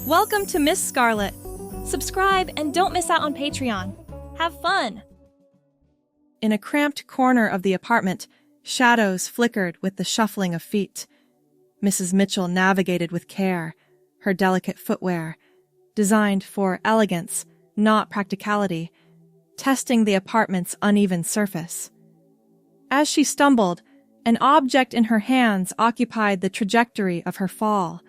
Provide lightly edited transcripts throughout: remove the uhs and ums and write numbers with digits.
Welcome to Miss Scarlett. Subscribe and don't miss out on Patreon. Have fun! In a cramped corner of the apartment, shadows flickered with the shuffling of feet. Mrs. Mitchell navigated with care, her delicate footwear, designed for elegance, not practicality, testing the apartment's uneven surface. As she stumbled, an object in her hands occupied the trajectory of her fall.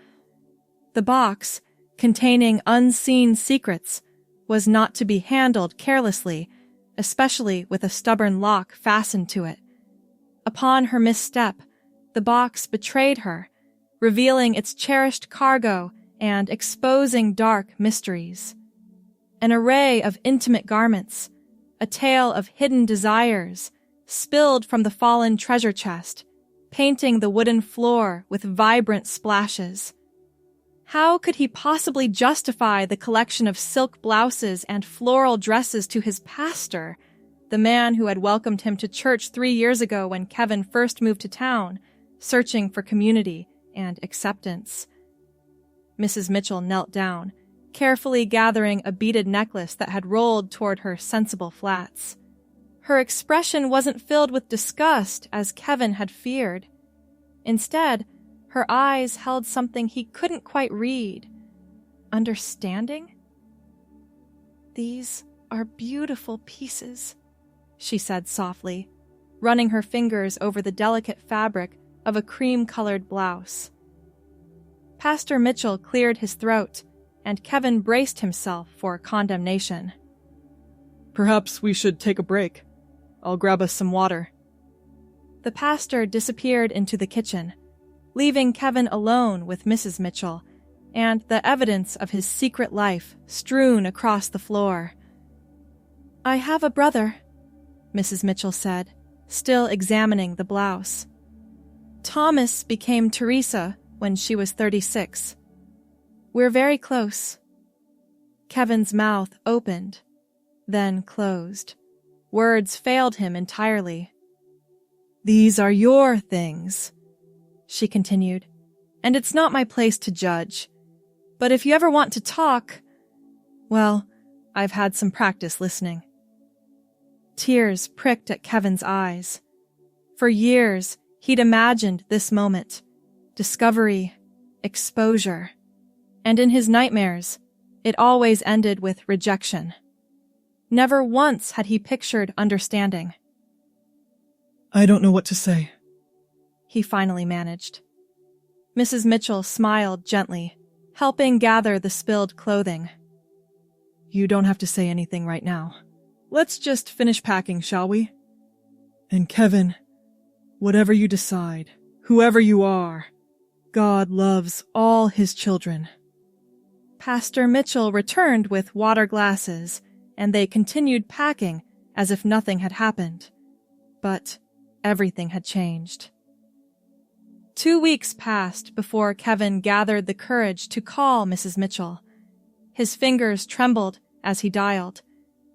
The box, containing unseen secrets, was not to be handled carelessly, especially with a stubborn lock fastened to it. Upon her misstep, the box betrayed her, revealing its cherished cargo and exposing dark mysteries. An array of intimate garments, a tale of hidden desires, spilled from the fallen treasure chest, painting the wooden floor with vibrant splashes. How could he possibly justify the collection of silk blouses and floral dresses to his pastor, the man who had welcomed him to church 3 years ago when Kevin first moved to town, searching for community and acceptance? Mrs. Mitchell knelt down, carefully gathering a beaded necklace that had rolled toward her sensible flats. Her expression wasn't filled with disgust as Kevin had feared. Instead, her eyes held something he couldn't quite read. Understanding? "These are beautiful pieces," she said softly, running her fingers over the delicate fabric of a cream-colored blouse. Pastor Mitchell cleared his throat, and Kevin braced himself for condemnation. "Perhaps we should take a break. I'll grab us some water." The pastor disappeared into the kitchen, leaving Kevin alone with Mrs. Mitchell and the evidence of his secret life strewn across the floor. "I have a brother," Mrs. Mitchell said, still examining the blouse. "Thomas became Teresa when she was 36. We're very close." Kevin's mouth opened, then closed. Words failed him entirely. "These are your things," she continued, "and it's not my place to judge. But if you ever want to talk, well, I've had some practice listening." Tears pricked at Kevin's eyes. For years, he'd imagined this moment, discovery, exposure, and in his nightmares, it always ended with rejection. Never once had he pictured understanding. "I don't know what to say," he finally managed. Mrs. Mitchell smiled gently, helping gather the spilled clothing. "You don't have to say anything right now. Let's just finish packing, shall we? And Kevin, whatever you decide, whoever you are, God loves all his children." Pastor Mitchell returned with water glasses, and they continued packing as if nothing had happened. But everything had changed. 2 weeks passed before Kevin gathered the courage to call Mrs. Mitchell. His fingers trembled as he dialed,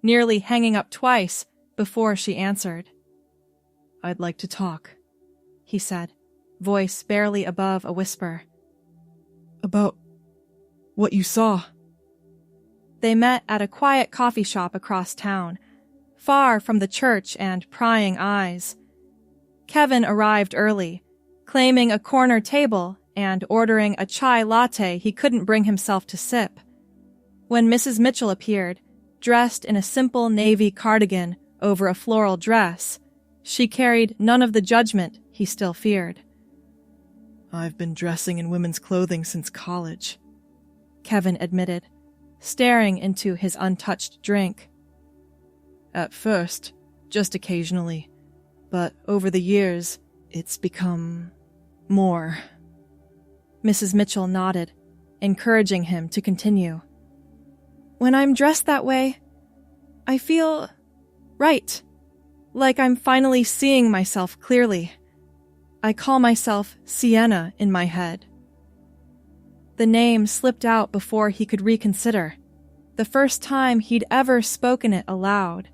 nearly hanging up twice before she answered. "I'd like to talk," he said, voice barely above a whisper. "About what you saw." They met at a quiet coffee shop across town, far from the church and prying eyes. Kevin arrived early, claiming a corner table and ordering a chai latte he couldn't bring himself to sip. When Mrs. Mitchell appeared, dressed in a simple navy cardigan over a floral dress, she carried none of the judgment he still feared. "I've been dressing in women's clothing since college," Kevin admitted, staring into his untouched drink. "At first, just occasionally, but over the years, it's become more." Mrs. Mitchell nodded, encouraging him to continue. "When I'm dressed that way, I feel right, like I'm finally seeing myself clearly. I call myself Sienna in my head." The name slipped out before he could reconsider, the first time he'd ever spoken it aloud.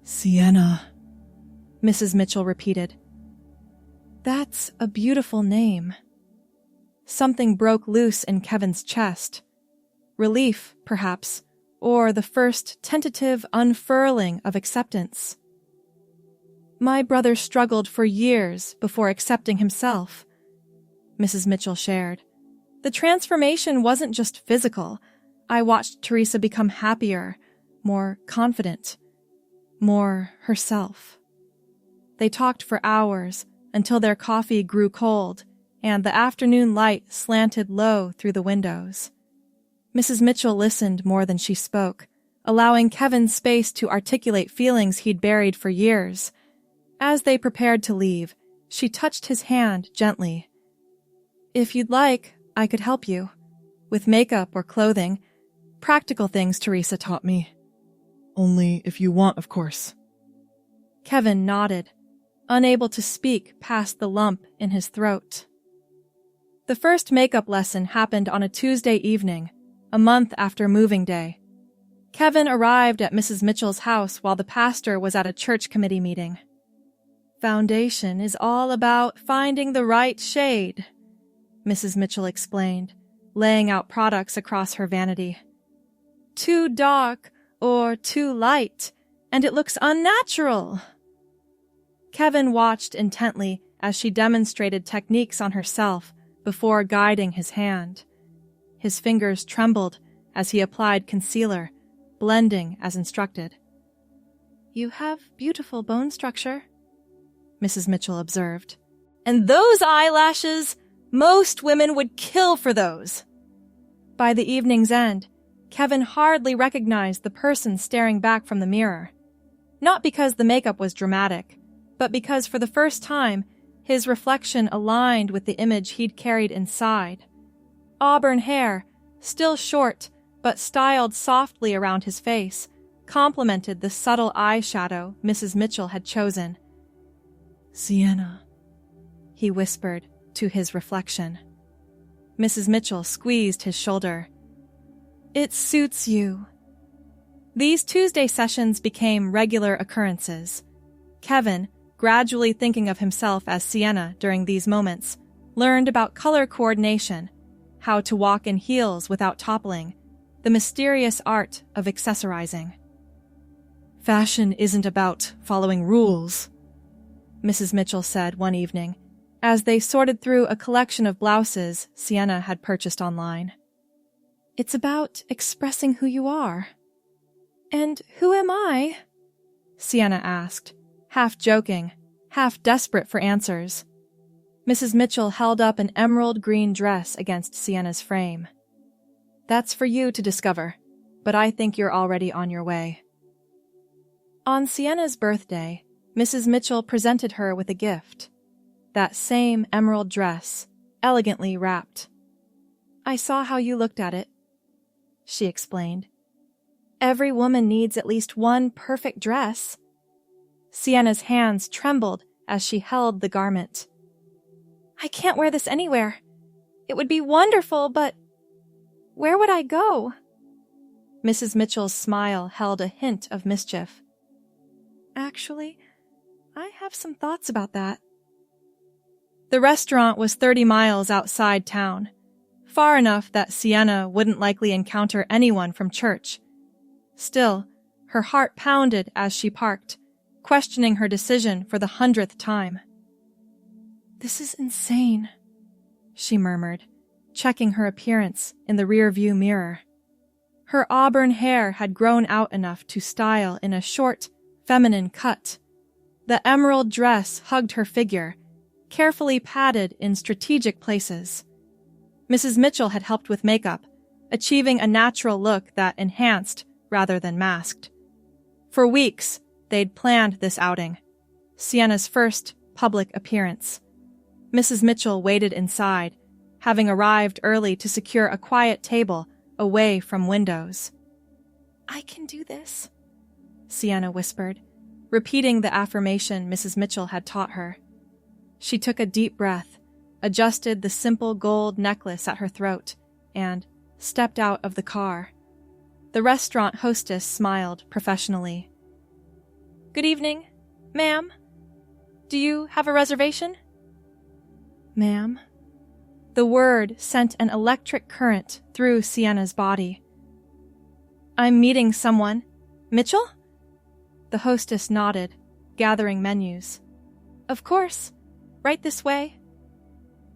"Sienna," Mrs. Mitchell repeated. "That's a beautiful name." something broke loose in Kevin's chest. Relief, perhaps, or the first tentative unfurling of acceptance. My brother struggled for years before accepting himself, Mrs. Mitchell shared. The transformation wasn't just physical. I watched Teresa become happier, more confident, more herself. They talked for hours until their coffee grew cold and the afternoon light slanted low through the windows. Mrs. Mitchell listened more than she spoke, allowing Kevin space to articulate feelings he'd buried for years. As they prepared to leave, she touched his hand gently. If you'd like, I could help you. With makeup or clothing. Practical things Teresa taught me. Only if you want, of course. Kevin nodded, unable to speak past the lump in his throat. The first makeup lesson happened on a Tuesday evening, a month after moving day. Kevin arrived at Mrs. Mitchell's house while the pastor was at a church committee meeting. Foundation is all about finding the right shade, Mrs. Mitchell explained, laying out products across her vanity. Too dark or too light, and it looks unnatural. Kevin watched intently as she demonstrated techniques on herself before guiding his hand. His fingers trembled as he applied concealer, blending as instructed. You have beautiful bone structure, Mrs. Mitchell observed. And those eyelashes! Most women would kill for those. By the evening's end, Kevin hardly recognized the person staring back from the mirror. Not because the makeup was dramatic, but because for the first time, his reflection aligned with the image he'd carried inside. Auburn hair, still short, but styled softly around his face, complemented the subtle eyeshadow Mrs. Mitchell had chosen. Sienna, he whispered to his reflection. Mrs. Mitchell squeezed his shoulder. It suits you. These Tuesday sessions became regular occurrences. Kevin, gradually thinking of himself as Sienna during these moments, learned about color coordination, how to walk in heels without toppling, the mysterious art of accessorizing. Fashion isn't about following rules, Mrs. Mitchell said one evening, as they sorted through a collection of blouses Sienna had purchased online. It's about expressing who you are. And who am I? Sienna asked, half joking, half desperate for answers. Mrs. Mitchell held up an emerald green dress against Sienna's frame. That's for you to discover, but I think you're already on your way. On Sienna's birthday, Mrs. Mitchell presented her with a gift. That same emerald dress, elegantly wrapped. I saw how you looked at it, she explained. Every woman needs at least one perfect dress. Sienna's hands trembled as she held the garment. I can't wear this anywhere. It would be wonderful, but where would I go? Mrs. Mitchell's smile held a hint of mischief. Actually, I have some thoughts about that. The restaurant was 30 miles outside town, far enough that Sienna wouldn't likely encounter anyone from church. Still, her heart pounded as she parked, questioning her decision for the 100th time. This is insane, she murmured, checking her appearance in the rearview mirror. Her auburn hair had grown out enough to style in a short, feminine cut. The emerald dress hugged her figure, carefully padded in strategic places. Mrs. Mitchell had helped with makeup, achieving a natural look that enhanced rather than masked. For weeks, they'd planned this outing, Sienna's first public appearance. Mrs. Mitchell waited inside, having arrived early to secure a quiet table away from windows. I can do this, Sienna whispered, repeating the affirmation Mrs. Mitchell had taught her. She took a deep breath, adjusted the simple gold necklace at her throat, and stepped out of the car. The restaurant hostess smiled professionally. Good evening, ma'am. Do you have a reservation? Ma'am? The word sent an electric current through Sienna's body. "I'm meeting someone. Mitchell?" The hostess nodded, gathering menus. "Of course. Right this way."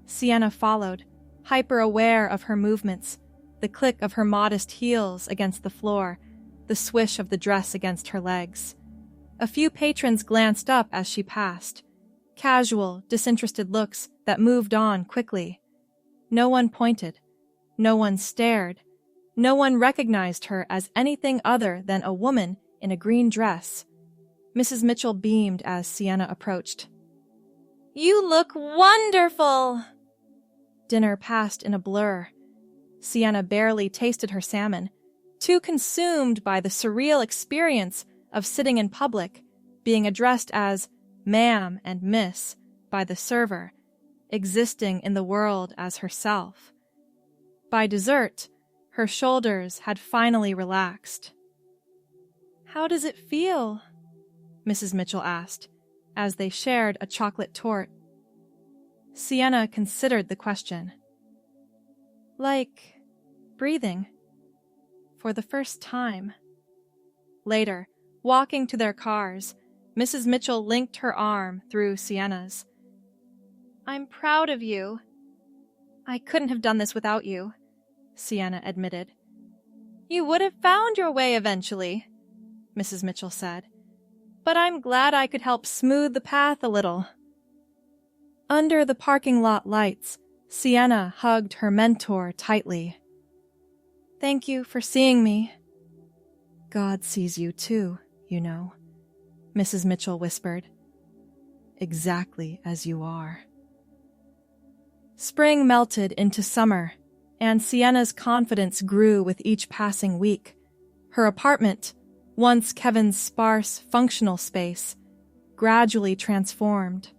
Sienna followed, hyper-aware of her movements, the click of her modest heels against the floor, the swish of the dress against her legs. A few patrons glanced up as she passed, casual, disinterested looks that moved on quickly. No one pointed. No one stared. No one recognized her as anything other than a woman in a green dress. Mrs. Mitchell beamed as Sienna approached. "You look wonderful!" Dinner passed in a blur. Sienna barely tasted her salmon, too consumed by the surreal experience of sitting in public, being addressed as ma'am and miss by the server, existing in the world as herself. By dessert, her shoulders had finally relaxed. "How does it feel?" Mrs. Mitchell asked, as they shared a chocolate torte. Sienna considered the question. "Like breathing. For the first time." Later, walking to their cars, Mrs. Mitchell linked her arm through Sienna's. "I'm proud of you." "I couldn't have done this without you," Sienna admitted. "You would have found your way eventually," Mrs. Mitchell said. "But I'm glad I could help smooth the path a little." Under the parking lot lights, Sienna hugged her mentor tightly. "Thank you for seeing me." "God sees you too, you know," Mrs. Mitchell whispered. "Exactly as you are." Spring melted into summer, and Sienna's confidence grew with each passing week. Her apartment, once Kevin's sparse, functional space, gradually transformed.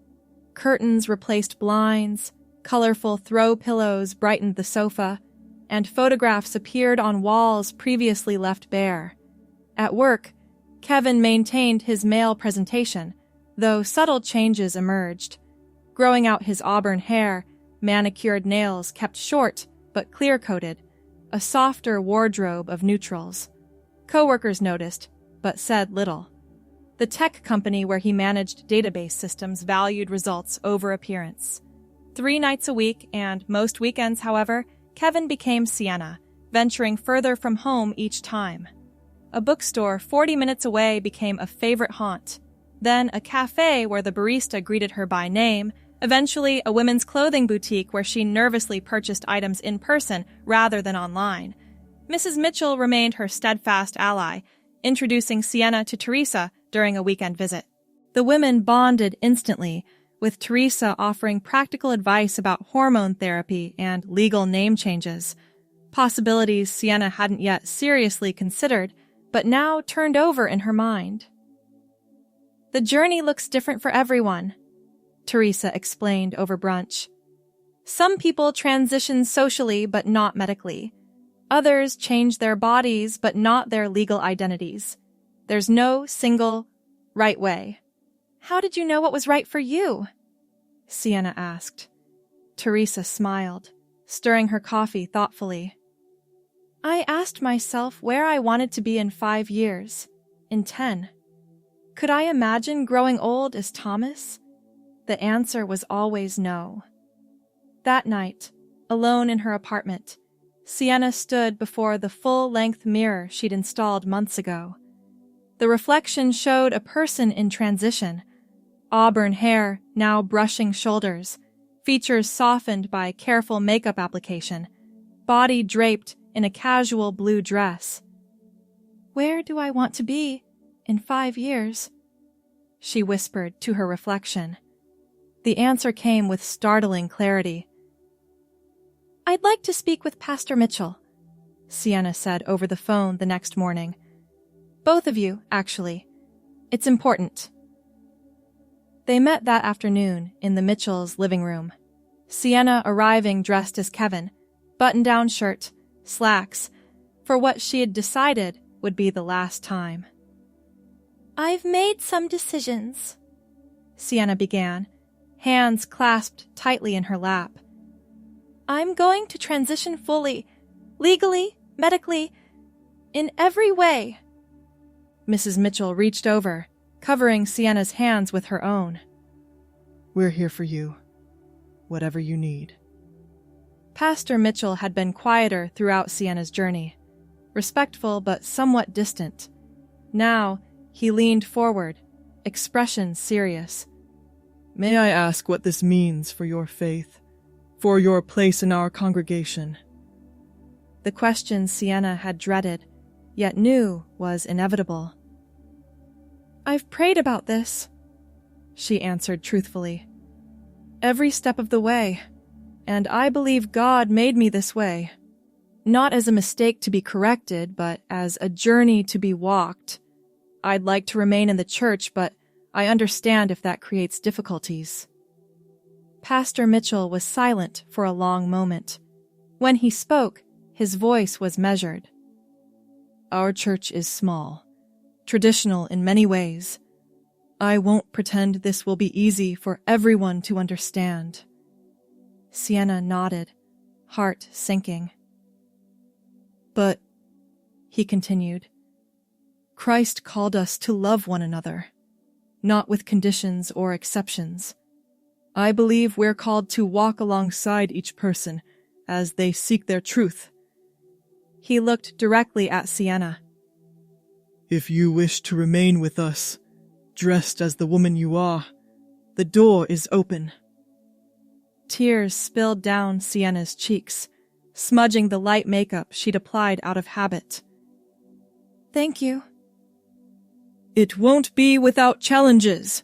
Curtains replaced blinds, colorful throw pillows brightened the sofa, and photographs appeared on walls previously left bare. At work, Kevin maintained his male presentation, though subtle changes emerged. Growing out his auburn hair, manicured nails kept short but clear-coated, a softer wardrobe of neutrals. Coworkers noticed, but said little. The tech company where he managed database systems valued results over appearance. 3 nights a week and most weekends, however, Kevin became Sienna, venturing further from home each time. A bookstore 40 minutes away became a favorite haunt, then a cafe where the barista greeted her by name, eventually a women's clothing boutique where she nervously purchased items in person rather than online. Mrs. Mitchell remained her steadfast ally, introducing Sienna to Teresa during a weekend visit. The women bonded instantly, with Teresa offering practical advice about hormone therapy and legal name changes, possibilities Sienna hadn't yet seriously considered, but now turned over in her mind. "The journey looks different for everyone," Teresa explained over brunch. "Some people transition socially but not medically. Others change their bodies but not their legal identities. There's no single right way." "How did you know what was right for you?" Sienna asked. Teresa smiled, stirring her coffee thoughtfully. "I asked myself where I wanted to be in 5 years, in 10. Could I imagine growing old as Thomas? The answer was always no." That night, alone in her apartment, Sienna stood before the full-length mirror she'd installed months ago. The reflection showed a person in transition, auburn hair now brushing shoulders, features softened by careful makeup application, body draped in a casual blue dress. "Where do I want to be in 5 years?" she whispered to her reflection. The answer came with startling clarity. "I'd like to speak with Pastor Mitchell," Sienna said over the phone the next morning. "Both of you, actually. It's important." They met that afternoon in the Mitchells' living room. Sienna arriving dressed as Kevin, button-down shirt, slacks, for what she had decided would be the last time. "I've made some decisions," Sienna began, hands clasped tightly in her lap. I'm going to transition fully, legally, medically, in every way. Mrs. Mitchell reached over, covering Sienna's hands with her own. We're here for you, whatever you need. Pastor Mitchell had been quieter throughout Sienna's journey, respectful but somewhat distant. Now, he leaned forward, expression serious. May I ask what this means for your faith, for your place in our congregation? The question Sienna had dreaded, yet knew was inevitable. I've prayed about this, she answered truthfully. Every step of the way, and I believe God made me this way. Not as a mistake to be corrected, but as a journey to be walked. I'd like to remain in the church, but I understand if that creates difficulties. Pastor Mitchell was silent for a long moment. When he spoke, his voice was measured. Our church is small, traditional in many ways. I won't pretend this will be easy for everyone to understand. Sienna nodded, heart sinking. But, he continued, Christ called us to love one another, not with conditions or exceptions. I believe we're called to walk alongside each person as they seek their truth. He looked directly at Sienna. If you wish to remain with us, dressed as the woman you are, the door is open. Tears spilled down Sienna's cheeks, smudging the light makeup she'd applied out of habit. Thank you. It won't be without challenges,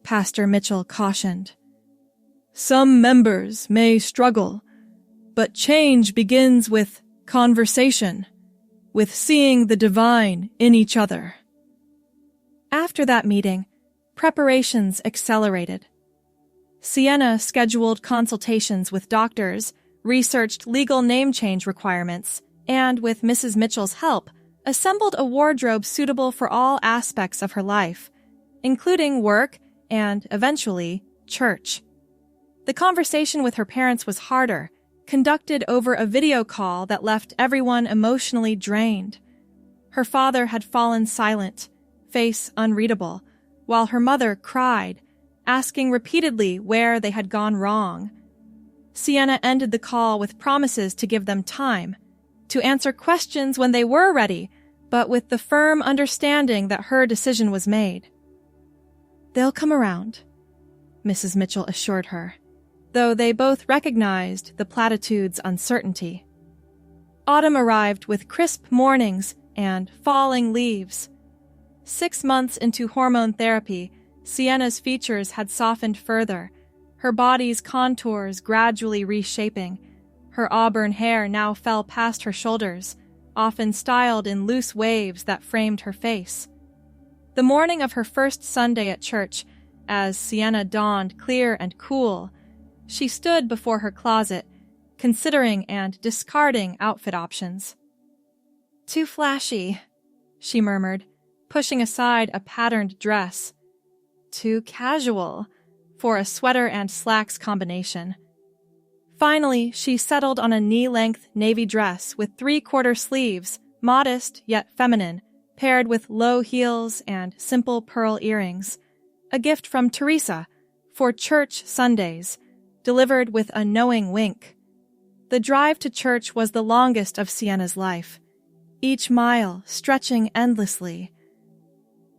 Pastor Mitchell cautioned. Some members may struggle, but change begins with conversation, with seeing the divine in each other. After that meeting, preparations accelerated. Sienna scheduled consultations with doctors, researched legal name change requirements, and, with Mrs. Mitchell's help, assembled a wardrobe suitable for all aspects of her life, including work and, eventually, church. The conversation with her parents was harder, conducted over a video call that left everyone emotionally drained. Her father had fallen silent, face unreadable, while her mother cried, asking repeatedly where they had gone wrong. Sienna ended the call with promises to give them time, to answer questions when they were ready, but with the firm understanding that her decision was made. They'll come around, Mrs. Mitchell assured her, though they both recognized the platitude's uncertainty. Autumn arrived with crisp mornings and falling leaves. 6 months into hormone therapy, Sienna's features had softened further, her body's contours gradually reshaping. Her auburn hair now fell past her shoulders, often styled in loose waves that framed her face. The morning of her first Sunday at church, as Sienna dawned clear and cool, she stood before her closet, considering and discarding outfit options. Too flashy, she murmured, pushing aside a patterned dress. Too casual, for a sweater and slacks combination. Finally, she settled on a knee-length navy dress with 3/4 sleeves, modest yet feminine, paired with low heels and simple pearl earrings. A gift from Teresa, for church Sundays, delivered with a knowing wink. The drive to church was the longest of Sienna's life, each mile stretching endlessly.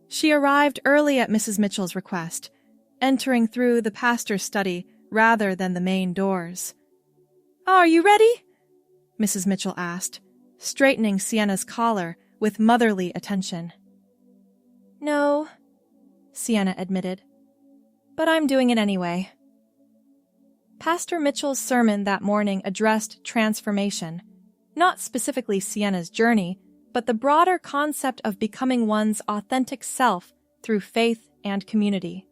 She arrived early at Mrs. Mitchell's request, entering through the pastor's study rather than the main doors. Are you ready? Mrs. Mitchell asked, straightening Sienna's collar with motherly attention. No, Sienna admitted, but I'm doing it anyway. Pastor Mitchell's sermon that morning addressed transformation, not specifically Sienna's journey, but the broader concept of becoming one's authentic self through faith and community.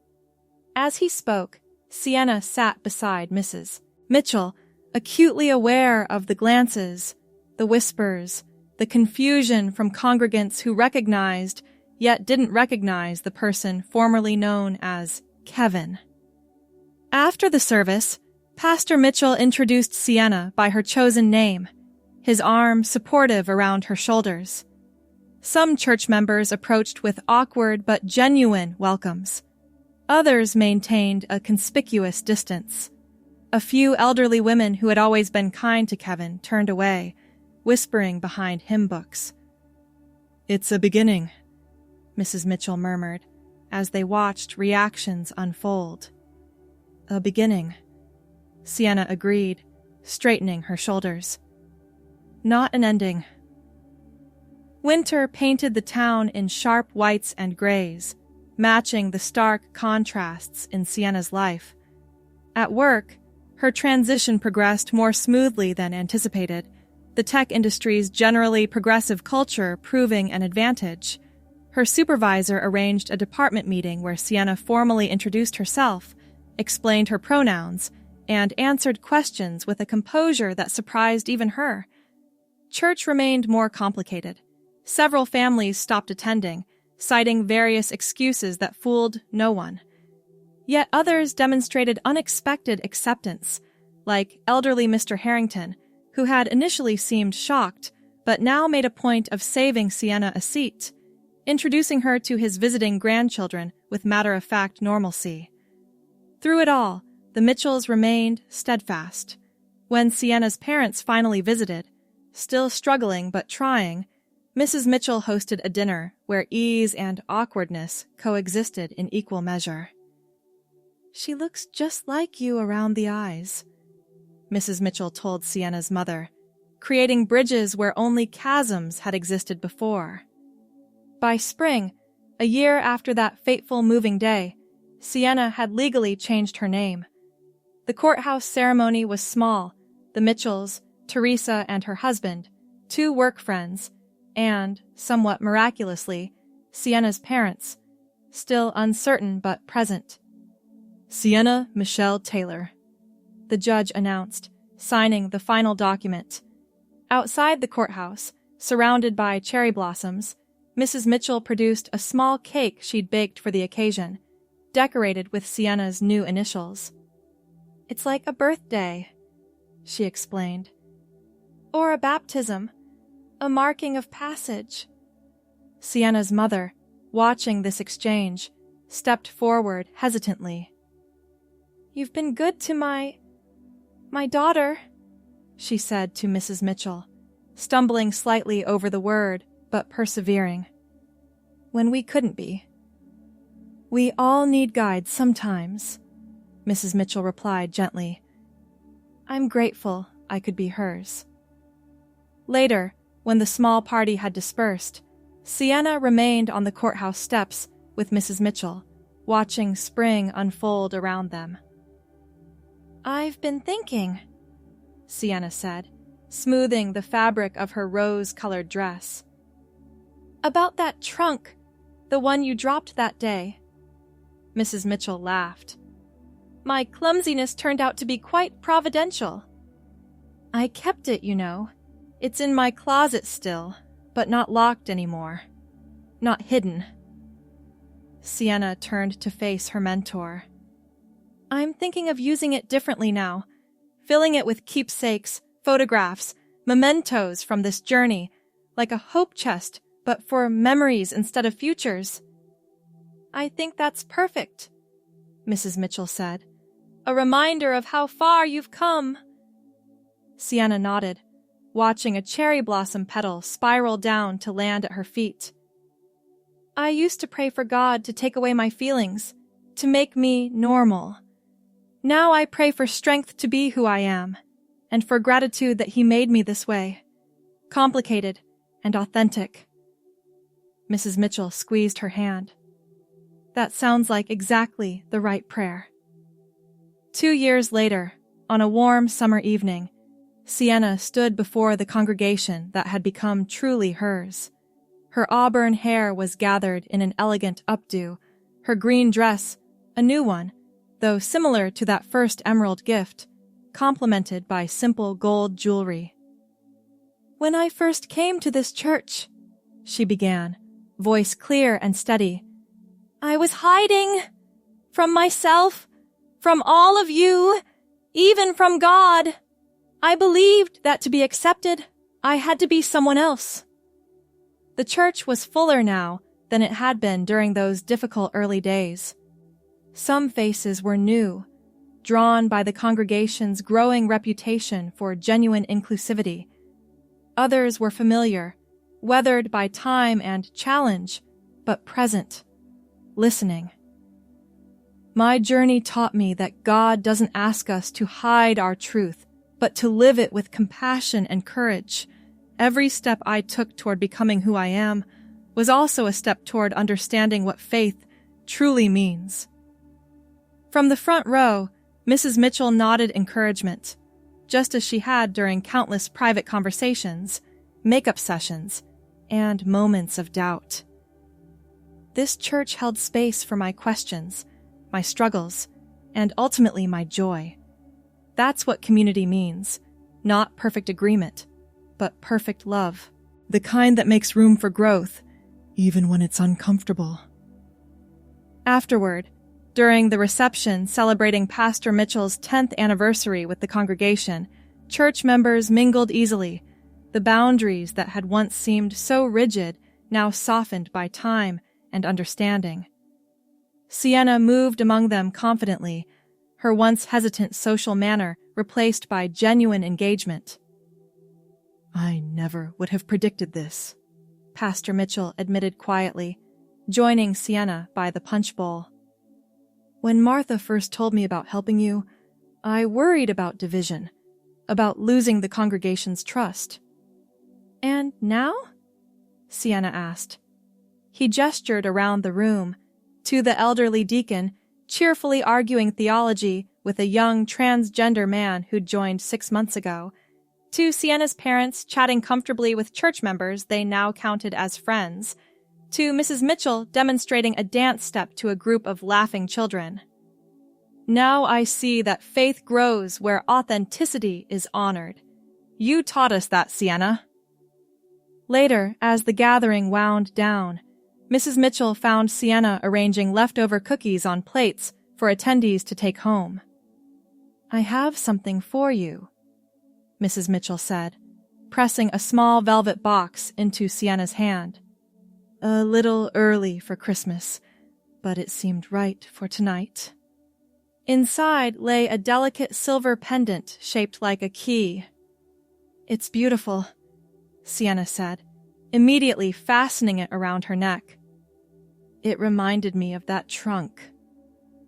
As he spoke, Sienna sat beside Mrs. Mitchell, acutely aware of the glances, the whispers, the confusion from congregants who recognized, yet didn't recognize the person formerly known as Kevin. After the service, Pastor Mitchell introduced Sienna by her chosen name, his arm supportive around her shoulders. Some church members approached with awkward but genuine welcomes. Others maintained a conspicuous distance. A few elderly women who had always been kind to Kevin turned away, whispering behind hymn books. "It's a beginning," Mrs. Mitchell murmured as they watched reactions unfold. "A beginning," Sienna agreed, straightening her shoulders. "Not an ending." Winter painted the town in sharp whites and grays, matching the stark contrasts in Sienna's life. At work, her transition progressed more smoothly than anticipated, the tech industry's generally progressive culture proving an advantage. Her supervisor arranged a department meeting where Sienna formally introduced herself, explained her pronouns, and answered questions with a composure that surprised even her. Church remained more complicated. Several families stopped attending, citing various excuses that fooled no one. Yet others demonstrated unexpected acceptance, like elderly Mr. Harrington, who had initially seemed shocked, but now made a point of saving Sienna a seat, introducing her to his visiting grandchildren with matter-of-fact normalcy. Through it all, the Mitchells remained steadfast. When Sienna's parents finally visited, still struggling but trying, Mrs. Mitchell hosted a dinner where ease and awkwardness coexisted in equal measure. "She looks just like you around the eyes," Mrs. Mitchell told Sienna's mother, creating bridges where only chasms had existed before. By spring, a year after that fateful moving day, Sienna had legally changed her name. The courthouse ceremony was small. The Mitchells, Teresa and her husband, 2 work friends, and, somewhat miraculously, Sienna's parents, still uncertain but present. "Sienna Michelle Taylor," the judge announced, signing the final document. Outside the courthouse, surrounded by cherry blossoms, Mrs. Mitchell produced a small cake she'd baked for the occasion, decorated with Sienna's new initials. "It's like a birthday," she explained. "Or a baptism, a marking of passage." Sienna's mother, watching this exchange, stepped forward hesitantly. "You've been good to my daughter," she said to Mrs. Mitchell, stumbling slightly over the word, but persevering. "When we couldn't be." "We all need guides sometimes," Mrs. Mitchell replied gently. "I'm grateful I could be hers." Later, when the small party had dispersed, Sienna remained on the courthouse steps with Mrs. Mitchell, watching spring unfold around them. "I've been thinking," Sienna said, smoothing the fabric of her rose-colored dress. "About that trunk, the one you dropped that day." Mrs. Mitchell laughed. "My clumsiness turned out to be quite providential. I kept it, you know. It's in my closet still, but not locked anymore. Not hidden." Sienna turned to face her mentor. "I'm thinking of using it differently now, filling it with keepsakes, photographs, mementos from this journey, like a hope chest, but for memories instead of futures." "I think that's perfect," Mrs. Mitchell said. "A reminder of how far you've come." Sienna nodded, watching a cherry blossom petal spiral down to land at her feet. "I used to pray for God to take away my feelings, to make me normal. Now I pray for strength to be who I am, and for gratitude that He made me this way, complicated and authentic." Mrs. Mitchell squeezed her hand. "That sounds like exactly the right prayer." 2 years later, on a warm summer evening, Sienna stood before the congregation that had become truly hers. Her auburn hair was gathered in an elegant updo, her green dress, a new one, though similar to that first emerald gift, complemented by simple gold jewelry. "When I first came to this church," she began, voice clear and steady, "I was hiding from myself, from all of you, even from God. I believed that to be accepted, I had to be someone else. The church was fuller now than it had been during those difficult early days. Some faces were new, drawn by the congregation's growing reputation for genuine inclusivity. Others were familiar, weathered by time and challenge, but present, listening. My journey taught me that God doesn't ask us to hide our truth, but to live it with compassion and courage. Every step I took toward becoming who I am was also a step toward understanding what faith truly means. From the front row, Mrs. Mitchell nodded encouragement, just as she had during countless private conversations, makeup sessions, and moments of doubt. This church held space for my questions, my struggles, and ultimately my joy. That's what community means. Not perfect agreement, but perfect love. The kind that makes room for growth, even when it's uncomfortable. Afterward, during the reception celebrating Pastor Mitchell's 10th anniversary with the congregation, church members mingled easily. The boundaries that had once seemed so rigid now softened by time and understanding. Sienna moved among them confidently, her once hesitant social manner replaced by genuine engagement. I never would have predicted this, Pastor Mitchell admitted quietly, joining Sienna by the punch bowl. When Martha first told me about helping you, I worried about division, about losing the congregation's trust. And now? Sienna asked. He gestured around the room, to the elderly deacon, cheerfully arguing theology with a young transgender man who'd joined 6 months ago, to Sienna's parents chatting comfortably with church members they now counted as friends, to Mrs. Mitchell demonstrating a dance step to a group of laughing children. Now I see that faith grows where authenticity is honored. You taught us that, Sienna. Later, as the gathering wound down, Mrs. Mitchell found Sienna arranging leftover cookies on plates for attendees to take home. I have something for you, Mrs. Mitchell said, pressing a small velvet box into Sienna's hand. A little early for Christmas, but it seemed right for tonight. Inside lay a delicate silver pendant shaped like a key. It's beautiful, Sienna said, immediately fastening it around her neck. It reminded me of that trunk,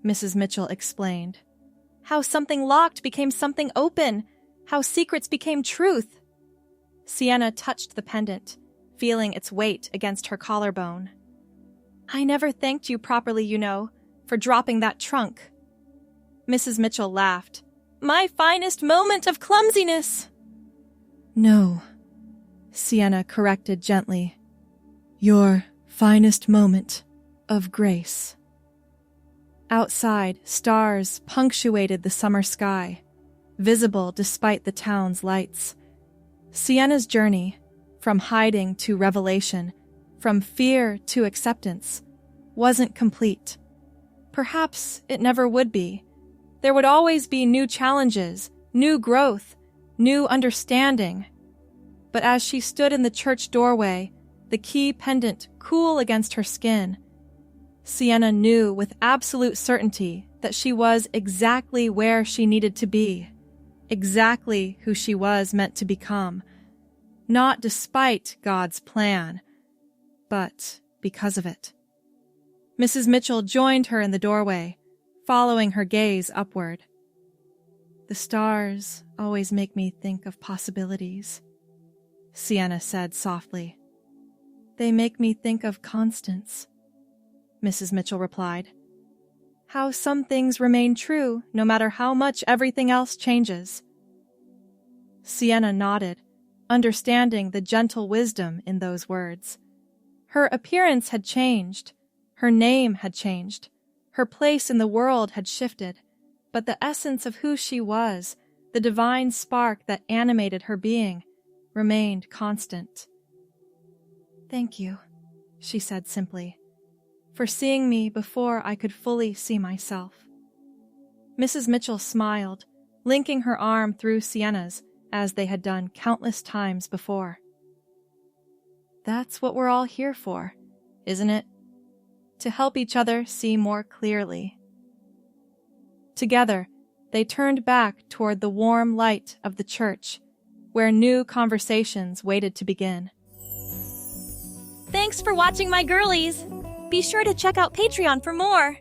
Mrs. Mitchell explained. How something locked became something open, how secrets became truth. Sienna touched the pendant, feeling its weight against her collarbone. I never thanked you properly, you know, for dropping that trunk. Mrs. Mitchell laughed. My finest moment of clumsiness! No, Sienna corrected gently. Your finest moment of grace. Outside, stars punctuated the summer sky, visible despite the town's lights. Sienna's journey, from hiding to revelation, from fear to acceptance, wasn't complete. Perhaps it never would be. There would always be new challenges, new growth, new understanding. But as she stood in the church doorway, the key pendant cool against her skin, Sienna knew with absolute certainty that she was exactly where she needed to be, exactly who she was meant to become, not despite God's plan, but because of it. Mrs. Mitchell joined her in the doorway, following her gaze upward. The stars always make me think of possibilities, Sienna said softly. They make me think of Constance, Mrs. Mitchell replied. How some things remain true no matter how much everything else changes. Sienna nodded, understanding the gentle wisdom in those words. Her appearance had changed. Her name had changed. Her place in the world had shifted, but the essence of who she was, the divine spark that animated her being, remained constant. Thank you, she said simply, for seeing me before I could fully see myself. Mrs. Mitchell smiled, linking her arm through Sienna's as they had done countless times before. That's what we're all here for, isn't it? To help each other see more clearly. Together, they turned back toward the warm light of the church, where new conversations waited to begin. Thanks for watching, my girlies! Be sure to check out Patreon for more!